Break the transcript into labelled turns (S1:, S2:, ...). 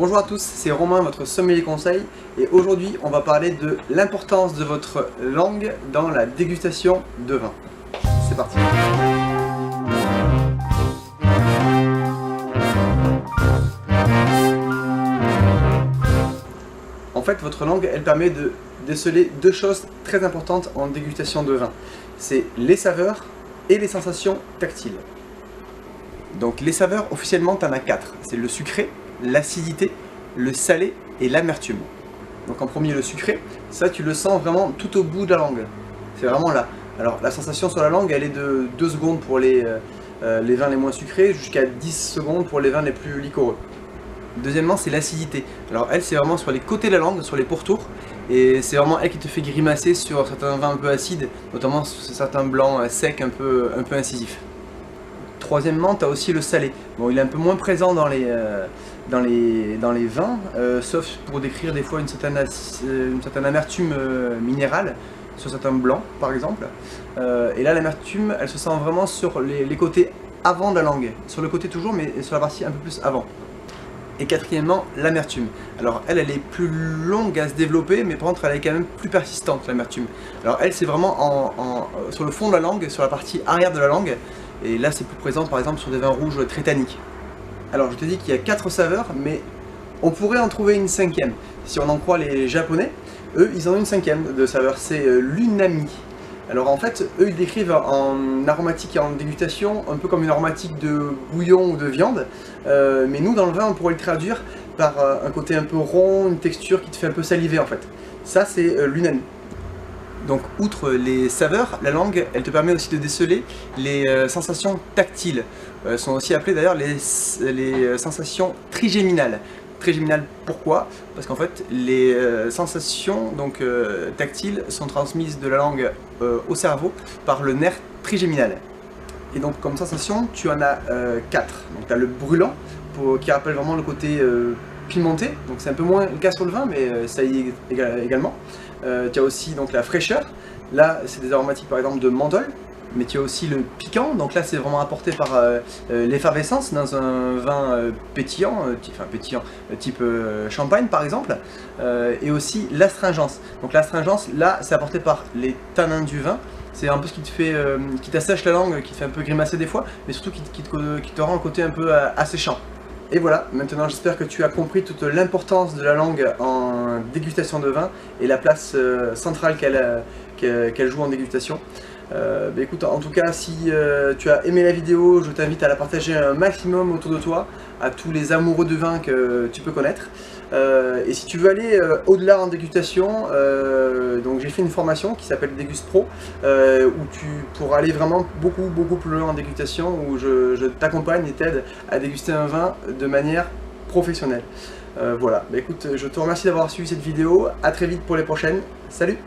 S1: Bonjour à tous, c'est Romain, votre sommelier conseil, et aujourd'hui on va parler de l'importance de votre langue dans la dégustation de vin. C'est parti. En fait, votre langue, elle permet de déceler deux choses très importantes en dégustation de vin. C'est les saveurs et les sensations tactiles. Donc les saveurs, officiellement, tu en as quatre. C'est le sucré, l'acidité, le salé et l'amertume. Donc en premier, le sucré, ça tu le sens vraiment tout au bout de la langue. C'est vraiment là. Alors la sensation sur la langue, elle est de 2 secondes pour les vins les moins sucrés, jusqu'à 10 secondes pour les vins les plus liquoreux. Deuxièmement, c'est l'acidité. Alors elle, c'est vraiment sur les côtés de la langue, sur les pourtours, et c'est vraiment elle qui te fait grimacer sur certains vins un peu acides, notamment sur certains blancs secs, un peu incisifs. Troisièmement, tu as aussi le salé. Bon, il est un peu moins présent dans les vins, sauf pour décrire des fois une certaine amertume minérale, sur certains blancs par exemple. Et là, l'amertume, elle se sent vraiment sur les côtés avant de la langue. Sur le côté toujours, mais sur la partie un peu plus avant. Et quatrièmement, l'amertume. Alors elle est plus longue à se développer, mais par contre elle est quand même plus persistante, l'amertume. Alors elle, c'est vraiment sur le fond de la langue, sur la partie arrière de la langue. Et là c'est plus présent par exemple sur des vins rouges très tanniques. Alors je te dis qu'il y a 4 saveurs, mais on pourrait en trouver une 5e. Si on en croit les japonais, eux ils en ont une 5e de saveur, c'est l'unami. Alors en fait, eux ils décrivent en aromatique et en dégustation un peu comme une aromatique de bouillon ou de viande, mais nous dans le vin on pourrait le traduire par un côté un peu rond, une texture qui te fait un peu saliver en fait. Ça c'est l'unami. Donc outre les saveurs, la langue elle te permet aussi de déceler les sensations tactiles. Elles sont aussi appelées d'ailleurs les sensations trigéminales. Trigéminal, pourquoi? Parce qu'en fait les sensations tactiles sont transmises de la langue au cerveau par le nerf trigéminal. Et donc comme sensation tu en as 4. Donc tu as le brûlant qui rappelle vraiment le côté pimenté, donc c'est un peu moins le cas sur le vin, mais ça y est également. Tu as aussi donc la fraîcheur, là c'est des aromatiques par exemple de menthol. Mais tu as aussi le piquant, donc là c'est vraiment apporté par l'effervescence dans un vin pétillant, type champagne par exemple, et aussi l'astringence. Donc l'astringence, là c'est apporté par les tanins du vin, c'est un peu ce qui te fait, qui t'assèche la langue, qui te fait un peu grimacer des fois, mais surtout qui te rend le côté un peu asséchant. Et voilà, maintenant j'espère que tu as compris toute l'importance de la langue en dégustation de vin et la place centrale qu'elle joue en dégustation. Écoute, en tout cas, si tu as aimé la vidéo, je t'invite à la partager un maximum autour de toi, à tous les amoureux de vin que tu peux connaître. Et si tu veux aller au-delà en dégustation, donc j'ai fait une formation qui s'appelle Dégust Pro, où tu pourras aller vraiment beaucoup plus loin en dégustation, où je t'accompagne et t'aide à déguster un vin de manière professionnelle. Voilà, écoute, je te remercie d'avoir suivi cette vidéo, à très vite pour les prochaines, salut!